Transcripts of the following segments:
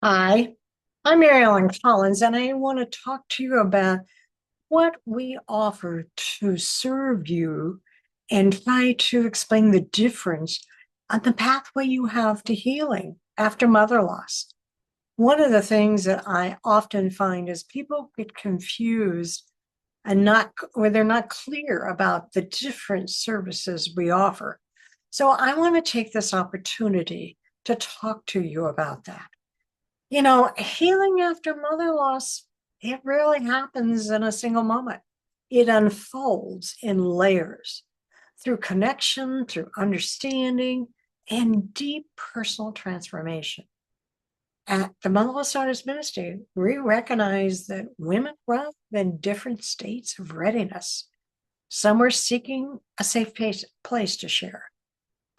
Hi, I'm Mary Ellen Collins, and I want to talk to you about what we offer to serve you and try to explain the difference on the pathway you have to healing after mother loss. One of the things that I often find is people get confused and they're not clear about the different services we offer. So I want to take this opportunity to talk to you about that. Healing after mother loss, it rarely happens in a single moment. It unfolds in layers through connection, through understanding, and deep personal transformation. At the Motherless Daughters Ministry, we recognize that women run in different states of readiness. Some are seeking a safe place to share.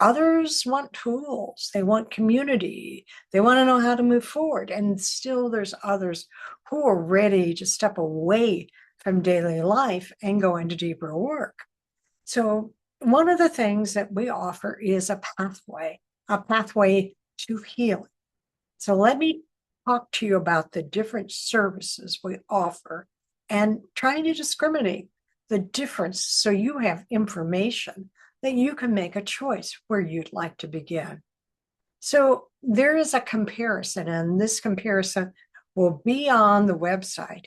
Others want tools, they want community, they want to know how to move forward. And still, there's others who are ready to step away from daily life and go into deeper work. So, one of the things that we offer is a pathway to healing. So, let me talk to you about the different services we offer and trying to discriminate the difference so you have information that you can make a choice where you'd like to begin. So there is a comparison, and this comparison will be on the website,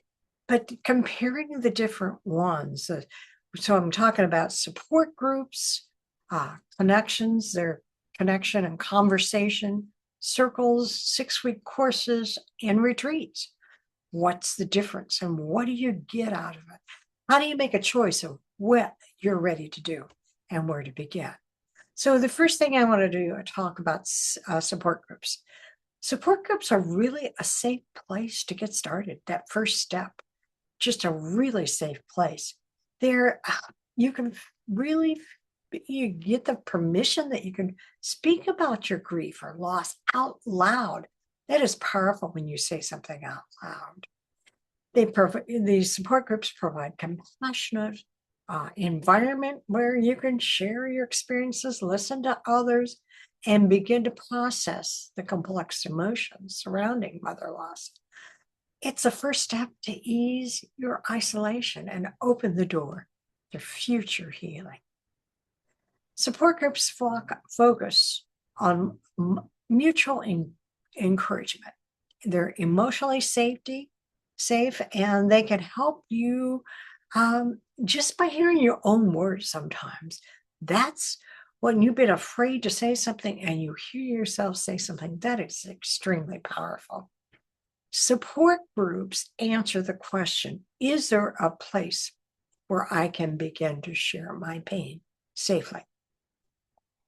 but comparing the different ones. So I'm talking about support groups, connections, their connection and conversation, circles, 6-week courses, and retreats. What's the difference and what do you get out of it? How do you make a choice of what you're ready to do and where to begin? So the first thing I want to do is talk about support groups. Support groups are really a safe place to get started. That first step, just a really safe place. There, you can really you get the permission that you can speak about your grief or loss out loud. That is powerful when you say something out loud. These support groups provide compassionate environment where you can share your experiences, listen to others, and begin to process the complex emotions surrounding mother loss. It's a first step to ease your isolation and open the door to future healing. Support groups focus on mutual encouragement. They're emotionally safe, and they can help you just by hearing your own words sometimes. That's when you've been afraid to say something and you hear yourself say something, that is extremely powerful. Support groups answer the question, is there a place where I can begin to share my pain safely?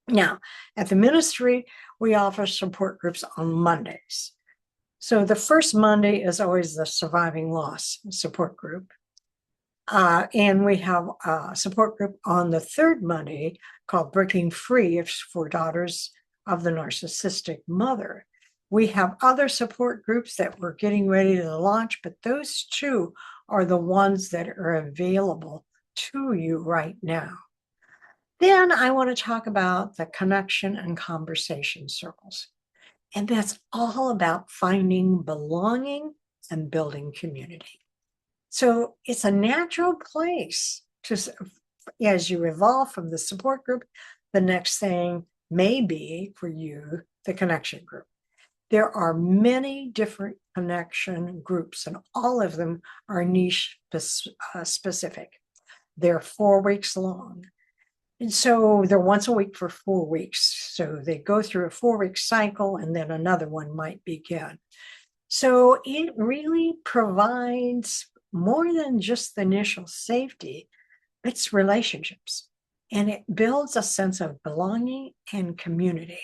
Now, at the ministry, we offer support groups on Mondays. So the first Monday is always the surviving loss support group. And we have a support group on the third Monday called Breaking Free for Daughters of the Narcissistic Mother. We have other support groups that we're getting ready to launch, but those two are the ones that are available to you right now. Then I want to talk about the connection and conversation circles. And that's all about finding belonging and building community. So it's a natural place to, as you evolve from the support group, the next thing may be for you the connection group. There are many different connection groups, and all of them are niche specific. They're 4 weeks long. And so they're once a week for 4 weeks. So they go through a 4-week cycle, and then another one might begin. So it really provides more than just the initial safety, it's relationships. And it builds a sense of belonging and community.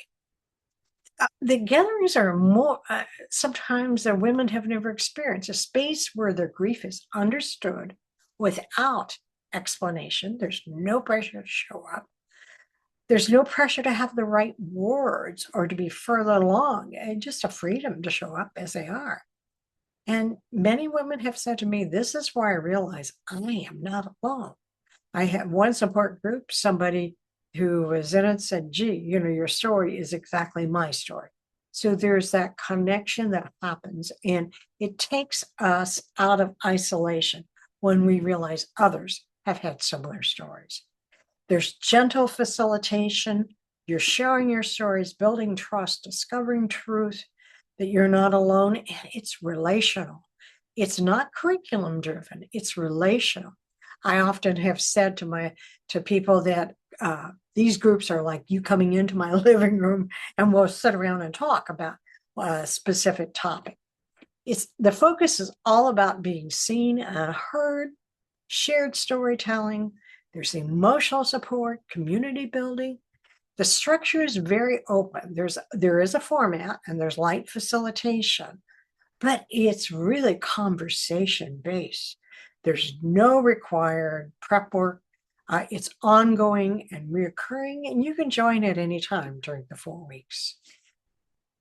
The gatherings are more, sometimes the women have never experienced a space where their grief is understood without explanation. There's no pressure to show up. There's no pressure to have the right words or to be further along, and just a freedom to show up as they are. And many women have said to me, this is where I realize I am not alone. I had one support group, somebody who was in it said, gee, your story is exactly my story. So there's that connection that happens, and it takes us out of isolation when we realize others have had similar stories. There's gentle facilitation. You're sharing your stories, building trust, discovering truth, that you're not alone, and it's relational. It's not curriculum driven, it's relational. I often have said to people that these groups are like you coming into my living room and we'll sit around and talk about a specific topic. The focus is all about being seen and heard, shared storytelling. There's emotional support, community building. The structure is very open. There is a format and there's light facilitation, but it's really conversation based. There's no required prep work. It's ongoing and reoccurring, and you can join at any time during the 4 weeks.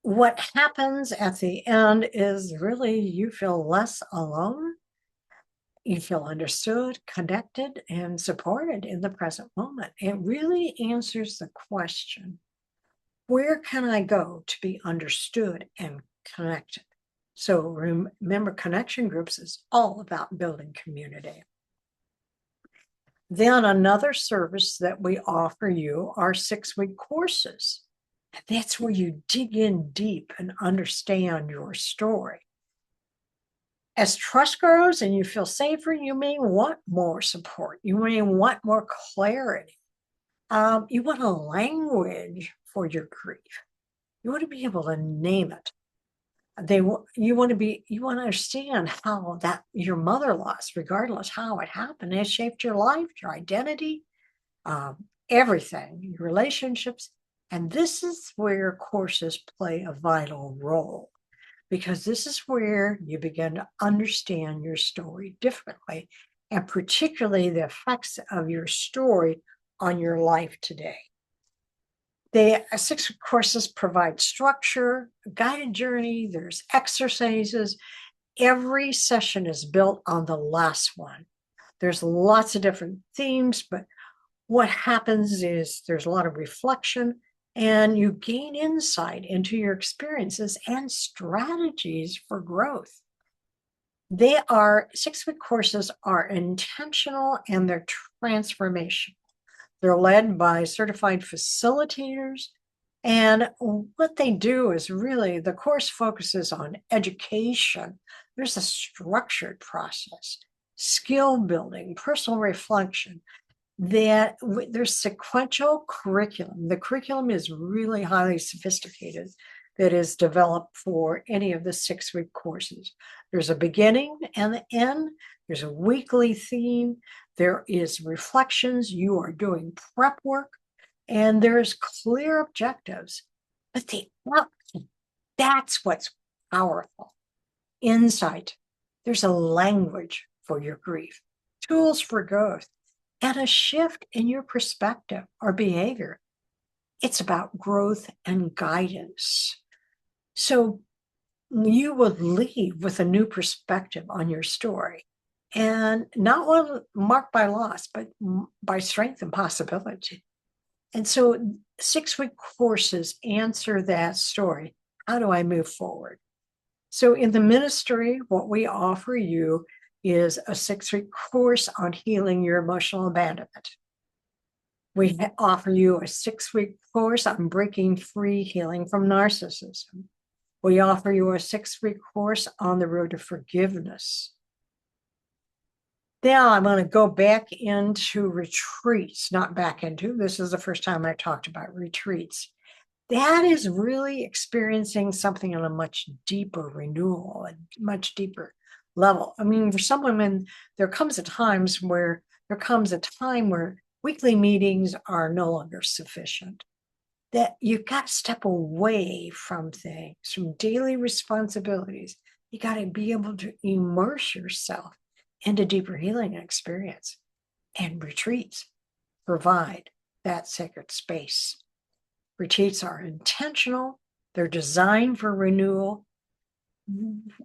What happens at the end is really you feel less alone. You feel understood, connected, and supported in the present moment. It really answers the question, where can I go to be understood and connected? So remember, connection groups is all about building community. Then another service that we offer you are 6-week courses. That's where you dig in deep and understand your story. As trust grows and you feel safer, you may want more support. You may want more clarity. You want a language for your grief. You want to be able to name it. You want to understand how that your mother loss, regardless how it happened, has shaped your life, your identity, everything, your relationships. And this is where courses play a vital role, because this is where you begin to understand your story differently, and particularly the effects of your story on your life today. The 6 courses provide structure, a guided journey, there's exercises. Every session is built on the last one. There's lots of different themes, but what happens is there's a lot of reflection and you gain insight into your experiences and strategies for growth. 6-week courses are intentional and they're transformational. They're led by certified facilitators. And what they do is really, the course focuses on education. There's a structured process, skill building, personal reflection. There's sequential curriculum. The curriculum is really highly sophisticated that is developed for any of the 6-week courses. There's a beginning and the end. There's a weekly theme. There is reflections. You are doing prep work, and there's clear objectives. But that's what's powerful. Insight. There's a language for your grief, tools for growth, and a shift in your perspective or behavior. It's about growth and guidance. So you will leave with a new perspective on your story, and not one marked by loss, but by strength and possibility. And so 6-week courses answer that story. How do I move forward? So in the ministry, what we offer you is a 6-week course on healing your emotional abandonment. We offer you a 6-week course on breaking free, healing from narcissism. We offer you a 6-week course on the road to forgiveness. Now I'm going to go back into retreats, this is the first time I talked about retreats. That is really experiencing something on a much deeper renewal, a much deeper level. I mean, for some women, there comes a time where weekly meetings are no longer sufficient. That you've got to step away from things, from daily responsibilities. You got to be able to immerse yourself into deeper healing experience. And retreats provide that sacred space. Retreats are intentional. They're designed for renewal.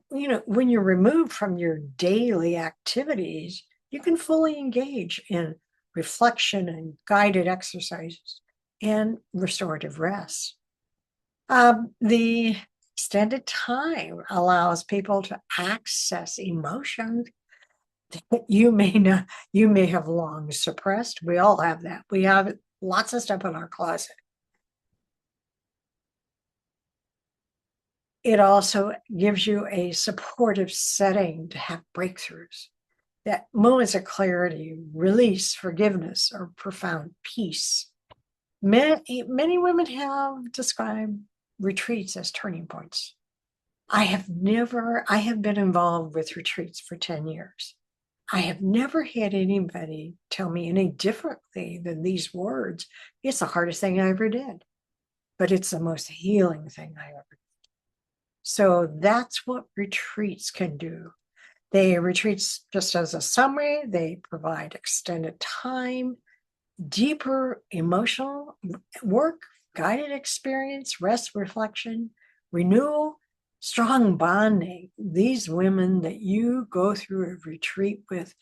When you're removed from your daily activities, you can fully engage in reflection and guided exercises and restorative rest. The extended time allows people to access emotions that you may have long suppressed. We all have that. We have lots of stuff in our closet. It also gives you a supportive setting to have breakthroughs, that moments of clarity, release, forgiveness, or profound peace. Many women have described retreats as turning points. I have been involved with retreats for 10 years. I have never had anybody tell me any differently than these words. It's the hardest thing I ever did, but it's the most healing thing I ever did. So that's what retreats can do. Retreats, just as a summary, they provide extended time, deeper emotional work, guided experience, rest, reflection, renewal, strong bonding. These women that you go through a retreat with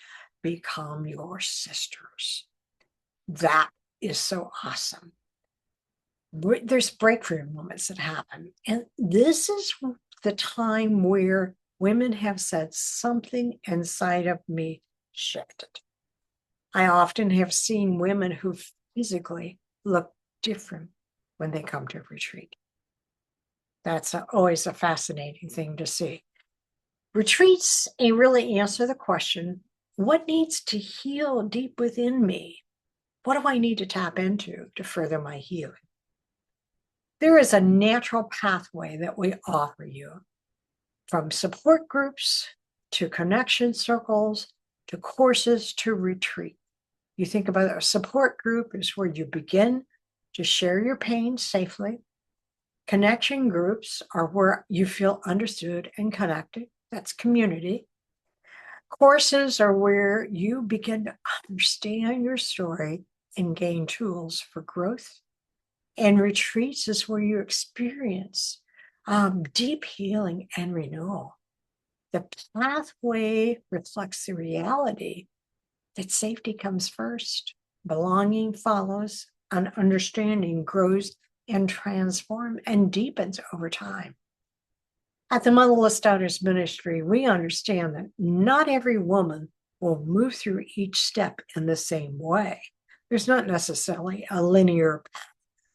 become your sisters. That is so awesome. There's breakthrough moments that happen. And this is the time where women have said something inside of me shifted. I often have seen women who physically look different when they come to retreat. That's always a fascinating thing to see. Retreats really answer the question, what needs to heal deep within me? What do I need to tap into to further my healing? There is a natural pathway that we offer you, from support groups to connection circles to courses to retreat. You think about a support group is where you begin to share your pain safely. Connection groups are where you feel understood and connected. That's community. Courses are where you begin to understand your story and gain tools for growth. And retreats is where you experience deep healing and renewal. The pathway reflects the reality that safety comes first, belonging follows, and understanding grows and transforms and deepens over time. At the Motherless Daughters Ministry, we understand that not every woman will move through each step in the same way. There's not necessarily a linear path,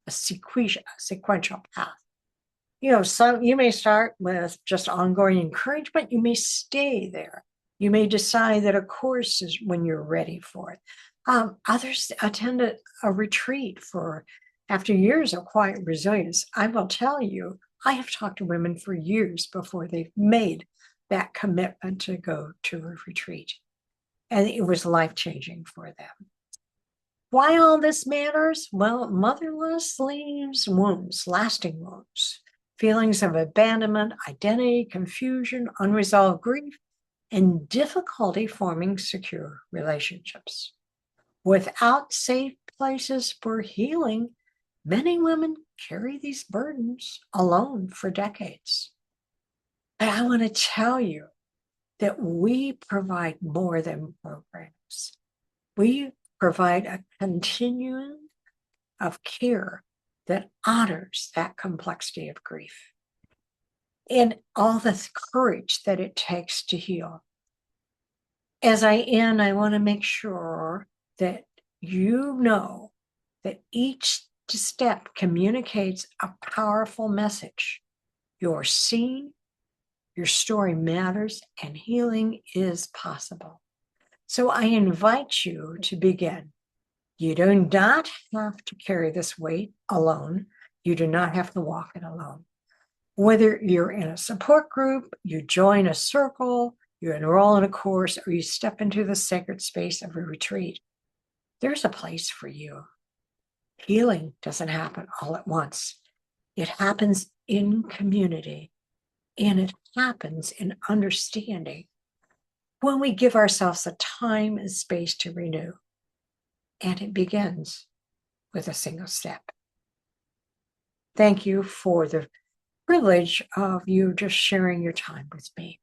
a sequential path. You may start with just ongoing encouragement. You may stay there. You may decide that a course is when you're ready for it. Others attend a retreat after years of quiet resilience. I will tell you, I have talked to women for years before they've made that commitment to go to a retreat. And it was life-changing for them. Why all this matters? Well, motherless leaves wounds, lasting wounds, feelings of abandonment, identity, confusion, unresolved grief, and difficulty forming secure relationships. Without safe places for healing, many women carry these burdens alone for decades. But I want to tell you that we provide more than programs. We provide a continuum of care that honors that complexity of grief and all the courage that it takes to heal. As I end, I want to make sure that you know that each step communicates a powerful message. You're seen, your story matters, and healing is possible. So I invite you to begin. You do not have to carry this weight alone. You do not have to walk it alone. Whether you're in a support group, you join a circle, you enroll in a course, or you step into the sacred space of a retreat, there's a place for you. Healing doesn't happen all at once. It happens in community, and it happens in understanding when we give ourselves the time and space to renew. And it begins with a single step. Thank you for the privilege of you just sharing your time with me.